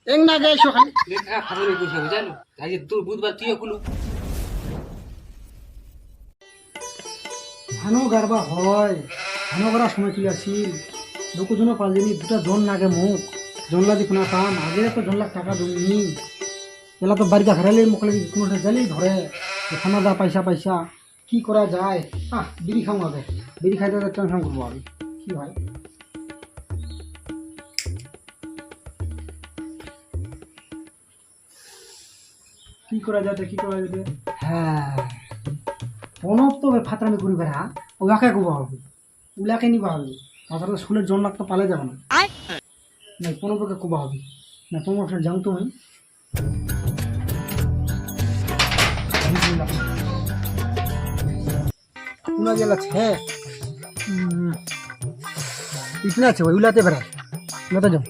এং না গাইছো খালি লেখা খাবারের বুঝে বুঝালো আজ তোর বুধবার তুইও খুলু ধানও গারবা হয় ধানও গারার সময় তুই আসিল লোকজনও পালজিনি দুটা জন নাগে মুখ জনলা দি কোনা কাম আগে তো জন লাখ টাকা দুনি এলা তো বাড়িতে হারালে মুখলে কোনো জালি ধরে খানা দা পয়সা পয়সা কি করা যায় বিড়ি খাও আগে বিড়ি খাইতে টেনশন করবো আমি কি হয় কি করা যাবে কি করা যাবে হ্যাঁ প্রণব তো ফাতরামি করি বেড়া ওয়াকে গোবা হবে উলাকে নিবা হবে তাছাড়া স্কুলের জন লাগ তো পালে যাবে না না প্রণবকে কোবা হবে না প্রণব যাও তো আমি उना गेला छे इतना छे वही उलाते बरा उलाते जाओ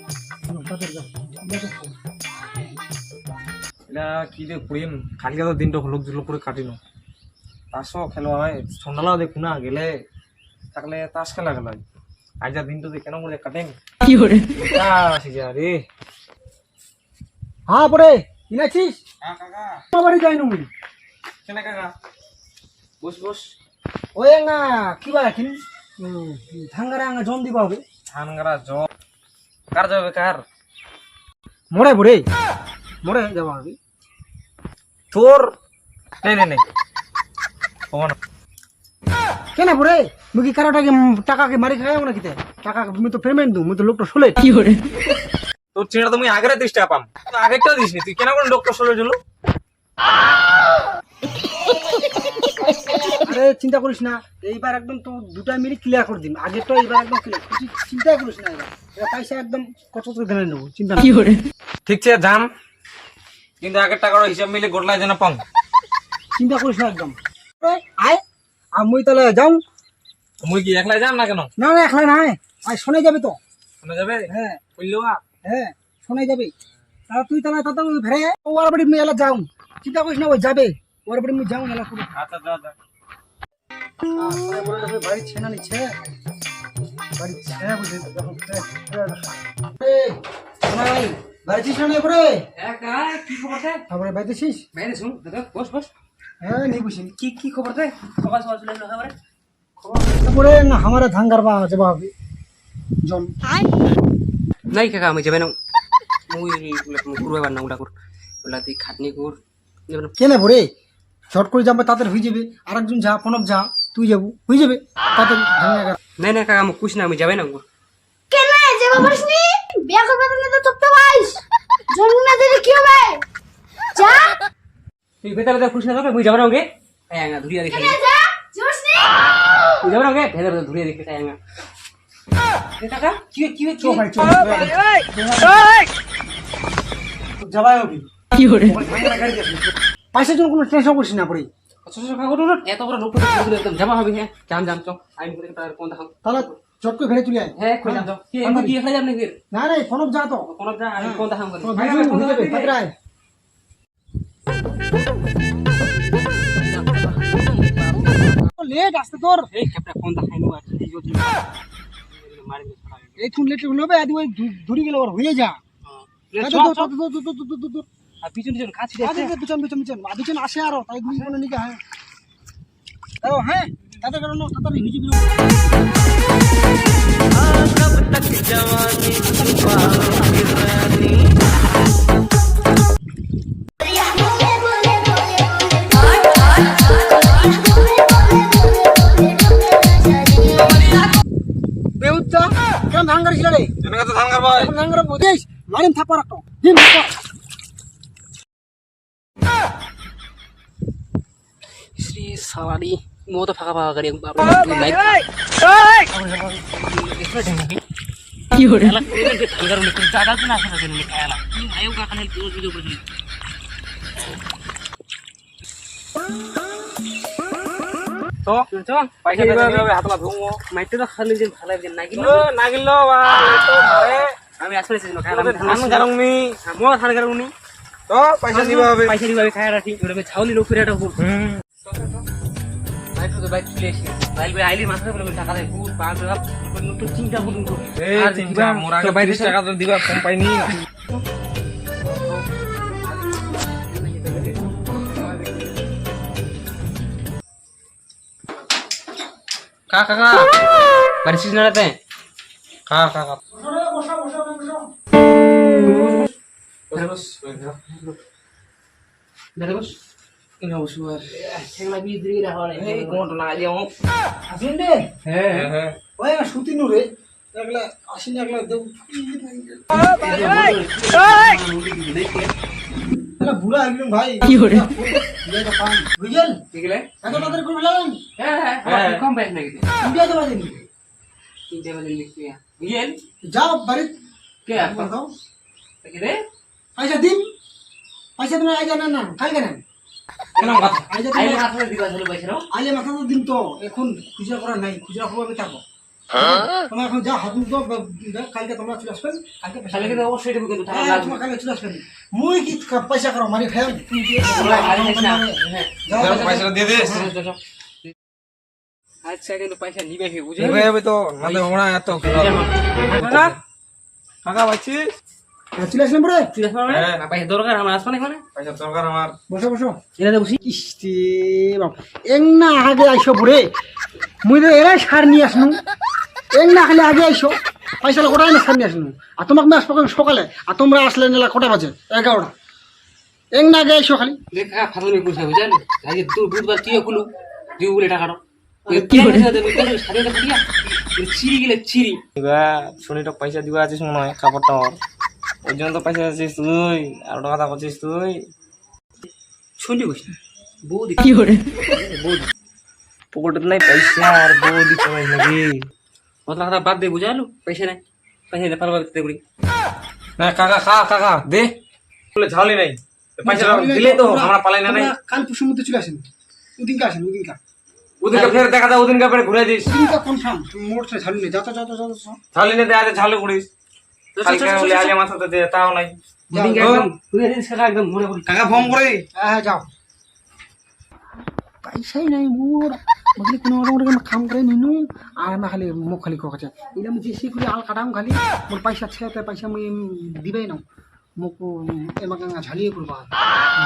এটা কি রে করিম কালকে তো দিনটা হলুক ঝুলুক করে কাটিনো তাসও খেলা হয় সন্ধ্যাবেলা দেখু না গেলে থাকলে তাস খেলা খেলা হয় আজ যা দিনটা কেন করে কাটেন কি করে রে हां পরে ইনাছিস হ্যাঁ কাকা বাড়ি যাই নুমি কেন কাকা বস বস ওই না কি বা কিন থাঙ্গারা আঙ্গা জন দিবা হবে ধানগারা জ কার যাবে কার মোড়ে পরে মোড়ে যাবা হবে তোর নেই নেই নেই ও না কেন পরে মুকি কারাটাকে টাকাকে মারি খাইও না কিতে টাকা তুমি তো পেমেন্ট দু মুই তো লোকটা শুলে কি করে তোর চিনা তুমি আগের 30 টাকা পাম আগেরটাও দিস নি তুই কেন কোন ডক্টর চলে জন্য আরে চিন্তা করিস না এইবার একদম তো দুটা মিনিট ক্লিয়ার করে দিন আগে তো এইবার একদম ক্লিয়ার চিন্তা করিস না এবার পয়সা একদম কত করে দেন নেব চিন্তা কি করে ঠিক আছে যাম কিন্তু আগের টাকার হিসাব মিলে গোটলাই যেন পাম চিন্তা করিস না একদম আয় আমি তাহলে যাও মুই কি একলাই যাম না কেন না না একলা না আয় শোনা যাবে তো শোনা যাবে হ্যাঁ বললো হ্যাঁ শোনা যাবে তাহলে তুই তাহলে তাতে ভেড়ে ওর বাড়ি মেয়ে এলা যাও চিন্তা করিস না ওই যাবে ওর বাড়ি আমি যাও এলা করে আচ্ছা যা যা বাড়ি ছেনা নিচ্ছে বাড়ি ছেনা বুঝে বাড়িছিস না পরে একা কি খবর দে তারপরে বাড়িছিস বাইরে শুন দাদা বস বস হ্যাঁ নিয়ে বুঝিনি কি কি খবর দে সকাল সকাল চলে এলো খবরে তারপরে না আমার ধান গারবা যাবা হবে জন নাই কাকা আমি যাবে না মুই করবে না ওটা কর ওলা তুই খাটনি কর যাবে না কেনে পরে শর্ট করে যাবে তাদের হয়ে যাবে আরেকজন যা প্রণব যা তুই যাবো হয়ে যাবে তাদের ধান গার নাই না কাকা আমি কুছ না আমি যাবে না কেন যাবো বসনি বিয়া করবে না তো চুপ তো বাইস জন্ম না দিলে কি হবে যা তুই বেটা বেটা কুছ না যাবে মুই যাবে না ওকে হ্যাঁ ধুরিয়া দেখি কেন যা জোসনি তুই যাবে না ওকে ভেদা ভেদা ধুরিয়া দেখি হ্যাঁ কাকা কি কি কি চো ভাই চো যাবাই হবে কি করে পয়সার জন্য কোনো টেনশন করিস না পরে এত বড় লোক একদম জমা হবে হ্যাঁ জাম জাম চো আমি করে তার কোন দেখাও তাহলে চট করে ঘরে তুলে আয় হ্যাঁ কই যাম কি এমনি কি খাই যাম নাকি না রে প্রণব যা তো কোন যা আমি কোন দেখাম করে হয়ে যাবে তাদের আয় লেট আসতে তোর এই ক্যাপটা কোন দেখাই নো আর এই যদি মারি এই তুই লেট হবে আদি ওই দূরে গেলে ওর হয়ে যা আর পিছন পিছন কাছে পিছন পিছন পিছন পিছন আসে আরো তাই গুলি কোনো নিকে হ্যাঁ ও হ্যাঁ তাদের কারণে তাড়াতাড়ি হিজি বিরো বেউচ্চা কেন ধান গাড়ি রে এনেকা তো ধান গার ভাই ধান গাড়ি বুঝিস মারিম থাপা রাখতো দিন থাপা শ্রী সাওয়ারি মো তো ফাঁকা ফাঁকা গাড়ি বাবা নাই কি হরে ঠান্ডার মধ্যে জায়গা তো না আছে না খেলা আয়ো কাকা হেল পুরো ভিডিও করে তো তো পয়সা দিবে হাতলা ধুমো মাইতে তো খালি যে ভালো যে নাকি না গিলো তো ভাই আমি আসলে ছিল খেলা ধান গারং নি মো ধান গারু নি তো পয়সা দিবা হবে পয়সা দিবা খায় রাখি ওটা ছাউনি লোক ফিরে এটা বাইক তো বাইক চলে এসে বাইক ভাই আইলি মাথা বলে টাকা দেয় পুরো 5 নতুন চিন্তা করুন এই চিন্তা মোর আগে 22 টাকা তো দিবা কম পাইনি কাকা বাড়ি ছিস না রাতে খা খা খা দাঁড়া বস ইনো বসু আর সেগুলা বিয়ে দিয়ে রাখা এই কোনটা না আলিয়া ও আসেন রে হ্যাঁ হ্যাঁ ওই সুতি নু রে একলা আসেন একলা দেব এলা বুড়া একদম ভাই কি হরে এটা পান বুঝল দেখলে এত তাদের করে বললেন হ্যাঁ কম বাইক নাকি ইন্ডিয়া তো বাজেনি 3 বাজে দেখছি বুঝলেন যাও বাড়ি কে আর দাও দেখে পয়সা দিন পয়সা তুমি আগে না না কাল কেন কেন কথা আইলে আইলে মাথা দিবা চলে পয়সা নাও আইলে মাথা তো দিন তো এখন খুচরা করা নাই খুচরা খবর আমি থাকবো তোমরা এখন যা হাত মুখ দাও কালকে তোমরা চলে আসবেন কালকে পয়সা তাহলে কিন্তু অবশ্যই দেবো কিন্তু টাকা হ্যাঁ, লাগবে তোমার কালকে চলে আসবেন মুই কি পয়সা করো মারি খাই পয়সাটা দিয়ে দিস আচ্ছা কিন্তু পয়সা নিবে কি বুঝে এবার হবে তো নালে আমরা এত কাকা কাকা বাচ্চিস চলে আসলাম পরে হ্যাঁ। পয়সা দরকার আমার আসবে না এখানে পয়সা দরকার আমার বসো বসো এনে বসি কিস্তি বাপ এং না আগে আইসো পরে মুই তো এরাই সার নিয়ে আসনু এং না খালি আগে আইসো পয়সা কোটাই না সার নিয়ে আসনু আর তোমাকে আমি আসবো সকালে আর তোমরা আসলে নেলা কটা বাজে 11টা এং না আগে আইসো খালি দেখা ফাজলামি করছে বুঝেন আজকে তোর বুধবার তুইও খুলু দিও বলে টাকাটা কি করে সাড়ে দিয়া চিরি গেলে চিরি শনিটা পয়সা দিবা আছিস মনে হয় কাপড়টা আমার ওই জন্য তো পয়সা আছিস তুই আর ওটা কথা করছিস তুই শুনলি বসি বৌদি কি করে বৌদি পকেটে নাই পয়সা আর বউ দিতে পারিস নাকি মতলা কথা বাদ দে বুঝালু পয়সা নাই পারবা দিতে করি না কাকা খা কাকা দে বলে ঝালি নাই পয়সা দিলে তো আমরা পালাই না নাই কাল পরশুর মধ্যে চলে আসেন ওদিনকে আসেন ওদিনকে ওদিনকে ফের দেখা যায় ওদিনকে পরে ঘুরে দিস ওদিনকে কনফার্ম তুমি মোটরে ঝালি নেই যাও যাও যাও যাও ঝালি না দেয় ঝালু করিস কালকে বলে আগে মাথাতে দে তাও নাই ওদিনকে একদম তুই এদিন সেটা একদম মনে করি কাকা ফোন করে হ্যাঁ যাও পয়সাই নাই মোর বলি কোনো রকম কাম করে নিনু আর না খালি মুখ খালি কোকাছে এলা আমি যে করি আল কাটাম খালি মোর পয়সা ছেতে পয়সা মুই দিবাই না মুখ এমাকে ঝালিয়ে করবা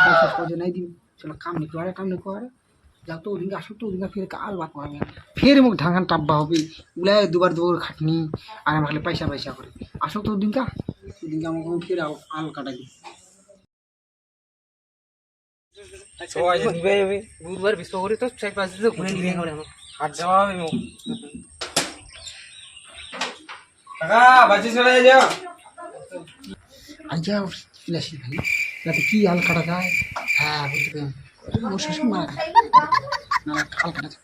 পয়সা সহজে নাই দিম চলো কাম নি করে কাম নি করে যাও তো ওদিনকে আসো তো ওদিনকে ফির আল বাত করবে ফের মুখ ঢাঙ্গান টাব্বা হবে উলাই দুবার খাটনি আর আমার খালি পয়সা পয়সা করে আসো তো ওদিনকে আমাকে ফির আল কাটাই দিই সবাই দিবে হবে বুধবার বিশ্ব করি তো 4-5 দিন ঘুরে নিয়ে হবে আমার হাট যাওয়া হবে মুখ কাকা বাজি চলে যাও আর যাও চলে আসি ভাই রাতে কি আল কাটা যায় হ্যাঁ বুঝতে পেলাম ওর শ্বশুর মারা খায় না আল কাটা যায়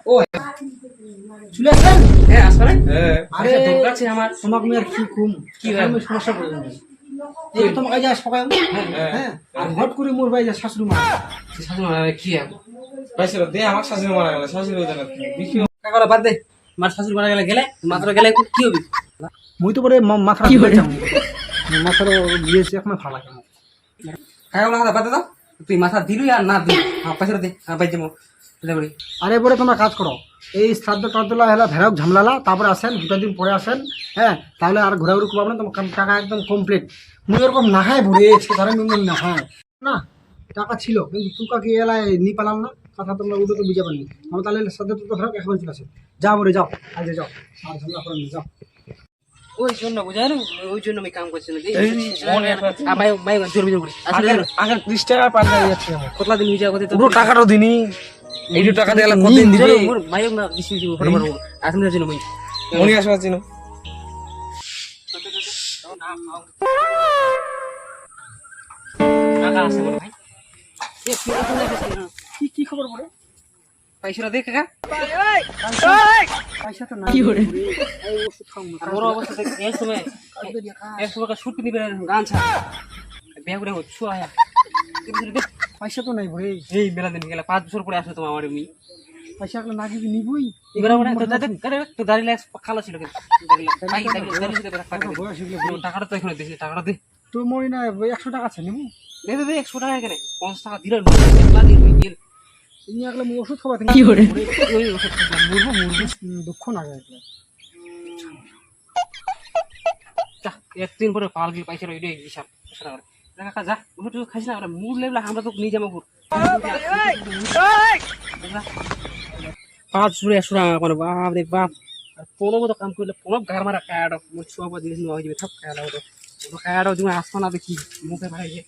ও চলে আসলেন হ্যাঁ আসবে না হ্যাঁ আরে দরকার ছিল আমার তোমাকে আমি আর কি কম কি হয়? আমি সমস্যা পড়ে যাবে এই তো তোমাকে যা সকাল হ্যাঁ আর হট করে মোর ভাই যা শাশুড়ি মা শাশুড়ি মারা কি হবে পয়সা দে আমার শাশুড়ি মারা গেল শাশুড়ি জানা দেখি কাকা বাদ দে মার শাশুড়ি মারা গেলে মাত্র গেলে কি হবে মুই তো পরে মাথা কি করে মাথার গিয়েছে এখন ভালো লাগে কাকা বলা কথা বাদ দাও তুই মাথা দিলু আর না দিলু পয়সা দে বাই যাবো বলি আরে পরে তোমরা কাজ করো এই শ্রাদ্ধ টাদ্ধলা হেলা ভেড়াক ঝামলালা তারপরে আসেন 2 দিন পরে আসেন হ্যাঁ তাহলে আর ঘোরাঘুরি করবো না তোমার টাকা একদম কমপ্লিট মুই এরকম নাহায় ভরেছে ধরেন নাহায় না টাকা ছিল কিন্তু তুকাকে এলায় নি পালাম না কথা তোমরা উঠে তো বুঝে পারিনি আমার তাহলে শ্রাদ্ধ তো ভেড়াক একবার চলে আসে যাও বলে যাও আজ যাও আর ঝামেলা করে যাও ওই জন্য বুঝালো ওই জন্য আমি কাম করছি না ভাই ভাই জোর জোর করি আসলে আগে 30 টাকা পাল্টা যাচ্ছে আমার কতলা দিন হয়ে যাবে তো পুরো টাকাটাও দিনি এই যে টাকা দিয়ে গেলে কতদিন দিবে মোর ভাই না দিছি ফটো মারবো আসলে জন্য মই মনি আসবা চিনো কাকা আছে বল ভাই কি খবর পড়ে পয়সাটা দে কাকা পয়সা তো নাই কি করে এই ওষুধ খাও না আমার অবস্থা দেখ এক সময় শুট দিবে গান ছা বিয়া করে হচ্ছু আয়া পয়সা তো নাই ভাই এই মেলা দিন গেলে 5 বছর পরে আসো তোমার আমার এমনি পয়সা গুলো না দিবি নিবই এবার আমরা তো দাঁড়িয়ে লাগছে কালো ছিল কিন্তু টাকাটা তো এখানে দিছি টাকাটা দে তো মই না 100 টাকা আছে নিবু দে দে 100 টাকা এখানে 50 টাকা দিলে একলা দিন গিয়ে তুমি আগলে মই ওষুধ খাওয়া কি করে ওই ওষুধ মুরবো দুঃখ না যায় যা একদিন পরে পাল গিয়ে পাইছিল ওইটাই হিসাব সেটা করে কাকা যা ওটা তুই খাইছ না আমরা মুড লেবলা আমরা তো নিয়ে যাবো পাঁচ জুড়ে 100 টাকা করে বাপ রে বাপ আর প্রণব তো কাম করলে প্রণব ঘর মারা খায়াটা মোর ছুয়া জিনিস নেওয়া হয়ে যাবে থাক খায়াটা খায়াটা তুমি আসো না দেখি মুখে মারাইয়ে